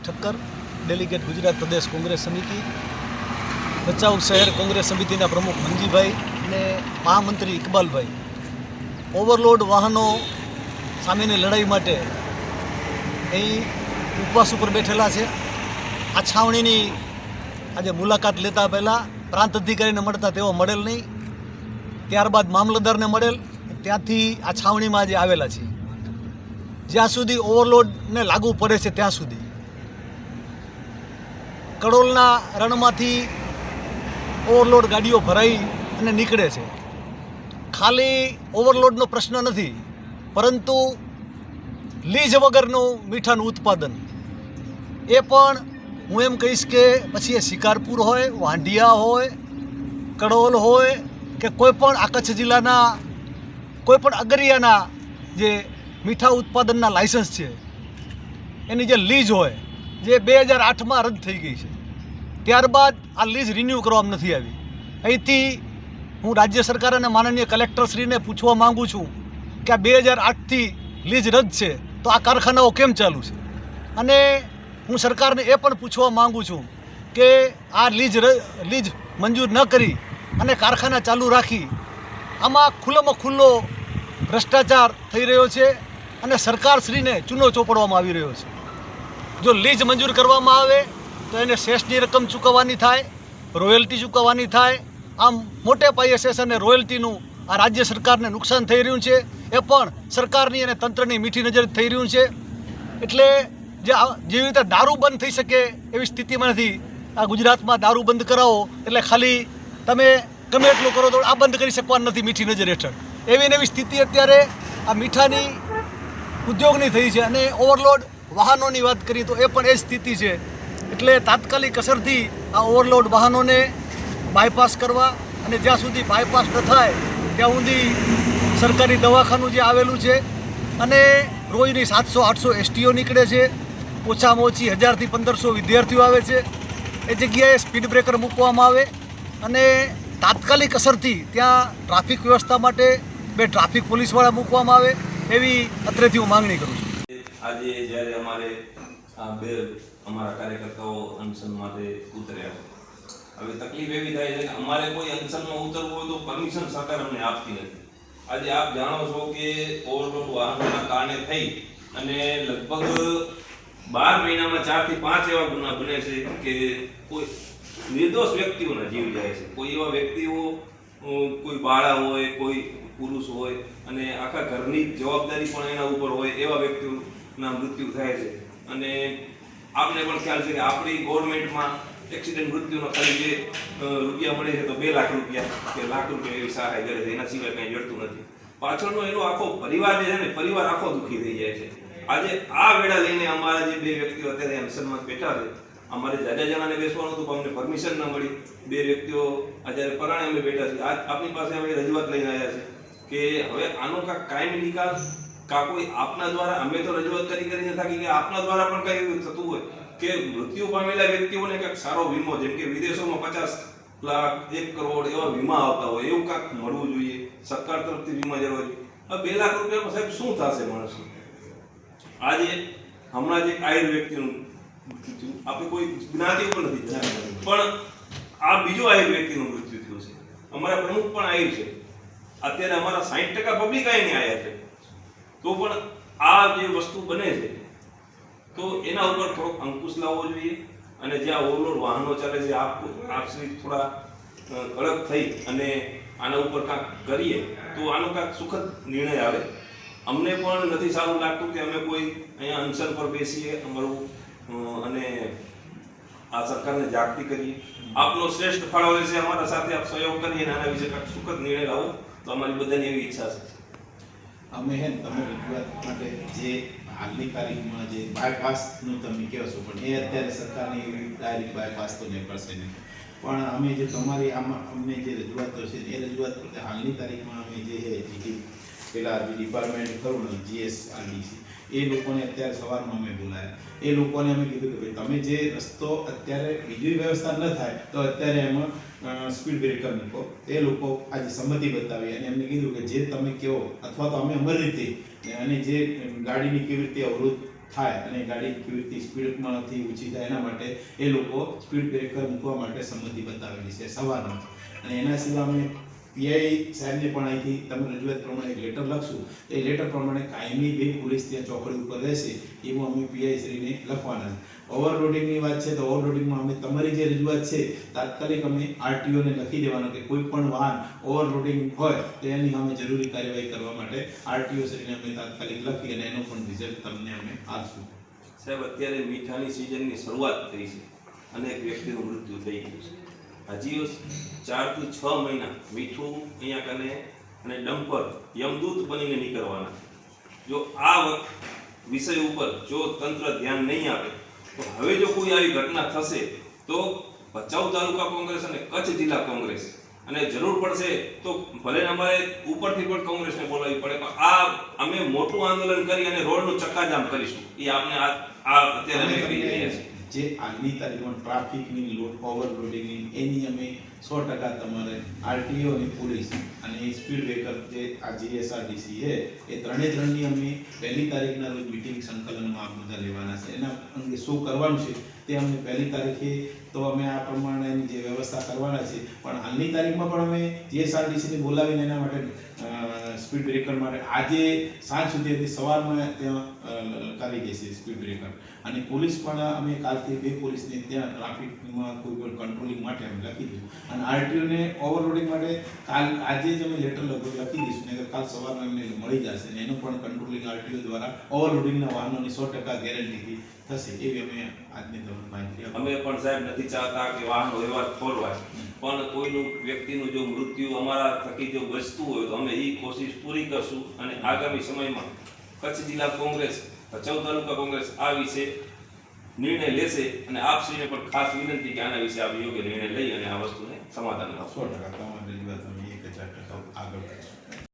Thakkar, delegate Gujarat પ્રદેશ કોંગ્રેસ સમિતિ, ભચાઉ શહેર કોંગ્રેસ સમિતિના પ્રમુખ મંજીભાઈ અને મહામંત્રી ઇકબાલભાઈ ઓવરલોડ વાહનો સામેની લડાઈ માટે અહીં ઉપવાસ ઉપર બેઠેલા છે. આ છાવણીની આજે મુલાકાત લેતા પહેલાં પ્રાંત અધિકારીને મળતા તેઓ મળેલ નહીં, ત્યારબાદ મામલતદારને મળેલ, ત્યાંથી આ છાવણીમાં આજે આવેલા છીએ. જ્યાં સુધી ઓવરલોડને લાગુ પડે છે ત્યાં સુધી કડોલના રણમાંથી ઓવરલોડ ગાડીઓ ભરાઈ અને નીકળે છે. ખાલી ઓવરલોડનો પ્રશ્ન નથી, પરંતુ લીજ વગરનું મીઠાનું ઉત્પાદન એ પણ હું એમ કહીશ કે પછી એ શિકારપુર હોય, વાંઢિયા હોય, કડોલ હોય કે કોઈ પણ આ કચ્છ જિલ્લાના કોઈ પણ અગરિયાના જે મીઠા ઉત્પાદનના લાયસન્સ છે એની જે લીજ હોય જે 2008માં રદ થઈ ગઈ છે, ત્યારબાદ આ લીજ રિન્યૂ કરવામાં નથી આવી. અહીંથી હું રાજ્ય સરકાર અને માનનીય કલેક્ટરશ્રીને પૂછવા માગું છું કે આ 2008થી લીજ રદ છે તો આ કારખાનાઓ કેમ ચાલુ છે? અને હું સરકારને એ પણ પૂછવા માગું છું કે આ લીજ મંજૂર ન કરી અને કારખાના ચાલુ રાખી આમાં ખુલ્લામાં ખુલ્લો ભ્રષ્ટાચાર થઈ રહ્યો છે અને સરકારશ્રીને ચૂનો ચોપડવામાં આવી રહ્યો છે. જો લીજ મંજૂર કરવામાં આવે તો એને સેસની રકમ ચૂકવવાની થાય, રોયલ્ટી ચૂકવવાની થાય. આમ મોટે પાયે સેસ અને રોયલ્ટીનું આ રાજ્ય સરકારને નુકસાન થઈ રહ્યું છે. એ પણ સરકારની અને તંત્રની મીઠી નજર થઈ રહ્યું છે. એટલે જેવી રીતે દારૂ બંધ થઈ શકે એવી સ્થિતિમાં નથી. આ ગુજરાતમાં દારૂ બંધ કરાવો એટલે ખાલી તમે ગમે એટલું કરો તો આ બંધ કરી શકવાનું નથી મીઠી નજર હેઠળ. એવી ને એવી સ્થિતિ અત્યારે આ મીઠાની ઉદ્યોગની થઈ છે. અને ઓવરલોડ વાહનોની વાત કરીએ તો એ પણ એ જ સ્થિતિ છે. એટલે તાત્કાલિક અસરથી આ ઓવરલોડ વાહનોને બાયપાસ કરવા અને જ્યાં સુધી બાયપાસ ન થાય ત્યાં સુધી સરકારી દવાખાનું જે આવેલું છે અને રોજની 700-800 એસટીઓ નીકળે છે, ઓછામાં ઓછી 1000થી 1500 વિદ્યાર્થીઓ આવે છે, એ જગ્યાએ સ્પીડ બ્રેકર મૂકવામાં આવે અને તાત્કાલિક અસરથી ત્યાં ટ્રાફિક વ્યવસ્થા માટે 2 ટ્રાફિક પોલીસવાળા મૂકવામાં આવે એવી અત્રેથી હું માંગણી કરું છું. આજે જ્યારે અમારે આ 2 અમારા કાર્યકર્તાઓ અનશન માટે ઉતર્યા, હવે તકલીફ એવી થાય છે કે અમારે કોઈ અનશનમાં ઉતરવું હોય તો પરમિશન સરકાર અમને આપતી નથી. આજે આપ જાણો છો કે ઓવરલોડ વાહનોના કારણે થઈ અને લગભગ 12 મહિનામાં 4 થી 5 એવા ગુના બને છે કે કોઈ નિર્દોષ વ્યક્તિઓના જીવ જાય છે. કોઈ એવા વ્યક્તિઓ, કોઈ બાળા હોય, કોઈ પુરુષ હોય અને આખા ઘરની જવાબદારી પણ એના ઉપર હોય એવા વ્યક્તિઓના મૃત્યુ થાય છે. અને આપને પણ ખ્યાલ છે કે આપણી ગવર્મેન્ટમાં એક્સિડન્ટ મૃત્યુનો ખાલી જે રૂપિયા મળે છે તો 2 લાખ રૂપિયા કે લાખ રૂપિયા એવી સહાય કરે છે, એના સિવાય કંઈ જડતું નથી. પાછળનો એનો આખો પરિવાર જે છે ને, પરિવાર આખો દુઃખી થઈ જાય છે. આજે આ વેળા લઈને અમારા જે 2 વ્યક્તિઓ અત્યારે અનશનમાં બેઠા છે, અમારે જાજા જણાને બેસવાનું હતું પણ અમને પરમિશન ન મળી. 2 વ્યક્તિઓ અત્યારે પરાણે અમે બેઠા છીએ. આજ આપની પાસે અમે રજૂઆત લઈને આવ્યા છે કે હવે આનો કાયમી નિકાલ કોઈ આપના દ્વારા, અમે તો રજૂઆત કરીને થાકી ગયા, આપના દ્વારા પણ કંઈ થતું હોય કે મૃત્યુ પામેલા વ્યક્તિઓને કંઈક સારો વીમો, જેમ કે વિદેશોમાં 50 લાખ 1 કરોડ એવા વીમા આવતા હોય એવું કાંઈક મળવું જોઈએ. સરકાર તરફથી વીમા જળવા જોઈએ. હવે 2 લાખ રૂપિયામાં સાહેબ શું થશે માણસનું? આજે હમણાં જે આયર વ્યક્તિનું મૃત્યુ, આપણે કોઈ જ્ઞાતિ ઉપર નથી પણ આ બીજો આયર વ્યક્તિનું મૃત્યુ થયું છે. અમારા પ્રમુખ પણ આયર છે. અત્યારે અમારા 60% પબ્લિક અહીંની આવ્યા છે. તો પણ આ જે વસ્તુ બને છે તો એના ઉપર થોડોક અંકુશ લાવવો જોઈએ. અને જ્યાં ઓવરલોડ વાહનો ચાલે છે, આપશ્રી થોડા કડક થઈ અને આના ઉપર કાંઈક કરીએ તો આનો કાંઈક સુખદ નિર્ણય આવે. અમને પણ નથી સારું લાગતું કે અમે કોઈ અહીંયા અનશન પર બેસીએ અમારું અને આ સરકારને જાગૃતિ કરીએ. આપનો શ્રેષ્ઠ ફાળો રહેશે, અમારા સાથે આપ સહયોગ કરીએ અને આના વિશે કાંઈક સુખદ નિર્ણય લાવો તો અમારી બધાની એવી ઈચ્છા છે. અમે તમે રજૂઆત માટે જે હાલની તારીખમાં જે બાયપાસનું તમે કહો છો, પણ એ અત્યારે સરકારની એવી ડાયરેક્ટ બાયપાસ તો નીકળશે નહીં. પણ અમે જે તમારી આમાં અમને જે રજૂઆતો છે એ રજૂઆત કરતા હાલની તારીખમાં અમે જે પેલા જે ડિપાર્ટમેન્ટ ખરું ને GSRDC, એ લોકોને અત્યારે સવારમાં અમે બોલાયા. એ લોકોને અમે કીધું કે ભાઈ તમે જે રસ્તો અત્યારે બીજી વ્યવસ્થા ન થાય તો અત્યારે એમાં સ્પીડ બ્રેકર મૂકો. એ લોકો આજે સંમતિ બતાવી અને એમને કીધું કે જે તમે કહો અથવા તો અમે અમારી રીતે અને જે ગાડીની કેવી રીતે અવરોધ થાય અને ગાડી કેવી રીતે સ્પીડમાંથી ઊંચી થાય એના માટે એ લોકો સ્પીડ બ્રેકર મૂકવા માટે સંમતિ બતાવેલી છે સવારમાં. અને એના સિવાય અમે પીઆઈ સાહેબને પણ અહીંથી તમે રજૂઆત પ્રમાણે એક લેટર લખશું. એ લેટર પ્રમાણે કાયમી બે પોલીસ ત્યાં ચોકડી ઉપર રહેશે એવું અમે પીઆઈ શ્રીને લખવાના છે. ઓવરલોડિંગની વાત છે તો ઓવરલોડિંગમાં અમે તમારી જે રજૂઆત છે તાત્કાલિક અમે આરટીઓને લખી દેવાનું કે કોઈ પણ વાહન ઓવરલોડિંગ હોય તો એની અમે જરૂરી કાર્યવાહી કરવા માટે આરટીઓ શ્રીને અમે તાત્કાલિક લખી અને એનો પણ રિઝલ્ટ તમને અમે આપશું. સાહેબ, અત્યારે મીઠાની સિઝનની શરૂઆત થઈ છે. અનેક વ્યક્તિનું મૃત્યુ થઈ ગયું છે. હજી 4 થી 6 મહિના મીઠું અહીંયા કને અને ડમ્પર યમદૂત બનીને નીકળવાના. જો આ વિષય ઉપર જો તંત્ર ધ્યાન નહીં આપે તો હવે જો કોઈ આવી ઘટના થશે તો ભચાઉ તાલુકા કોંગ્રેસ અને કચ્છ જિલ્લા કોંગ્રેસ અને જરૂર પડશે તો ભલે અમારે ઉપરથી પણ કોંગ્રેસને બોલાવવી પડે પણ આ અમે મોટું આંદોલન કરી અને રોડનું ચક્કાજામ કરીશું. એ આપણે આ અત્યારે અમે કરી રહ્યા છીએ. જે આગલી તારીખમાં ટ્રાફિકની ઓવરલોડિંગની એની અમે 100% તમારે આરટીઓ અને પોલીસ અને સ્પીડ બ્રેકર જે આ જીએસઆરટીસી છે એ ત્રણની અમે 1 તારીખના રોજ મીટિંગ સંકલનમાં આ મુદ્દા લેવાના છે. એના અંગે શું કરવાનું છે તે અમે 1 તારીખે તો અમે આ પ્રમાણેની જે વ્યવસ્થા કરવાના છે. પણ હાલની તારીખમાં પણ અમે જીએસઆરટીસીને બોલાવીને એના માટે સ્પીડ બ્રેકર માટે આજે સાંજ સુધી સવારમાં ત્યાં કરી દેશે સ્પીડ બ્રેકર. અને પોલીસ પણ અમે કાલથી 2 પોલીસને ત્યાં ટ્રાફિકમાં કોઈ પણ કંટ્રોલિંગ માટે અમે લખી દઈશું. અને આરટીઓને ઓવરલોડિંગ માટે આજે જ અમે લેટર લખી દઈશું ને કાલ સવારમાં એમને મળી જશે ને એનું પણ કંટ્રોલિંગ આરટીઓ દ્વારા ઓવરલોડિંગના વાહનોની 100% ગેરંટીથી થશે એવી અમે આજની તમને માહિતી આપી. અમે પણ સાહેબ નથી ચાહતા કે વાહનો વ્યવહાર ખોરવાય પણ કોઈનું વ્યક્તિનું જો મૃત્યુ અમારા થકી જો બચતું હોય તો અમે એ કોશિશ પૂરી કરશું. અને આગામી સમયમાં કચ્છ જિલ્લા કોંગ્રેસ ભચાઉ તાલુકા કોંગ્રેસ આ વિશે નિર્ણય લેશે અને આપશ્રીને પણ ખાસ વિનંતી કે આના વિશે આપ યોગ્ય નિર્ણય લઈ અને આ વસ્તુને સમાધાન આપશો. 100% તમારી રજૂઆત અમે 1000% આગળ કરીશું.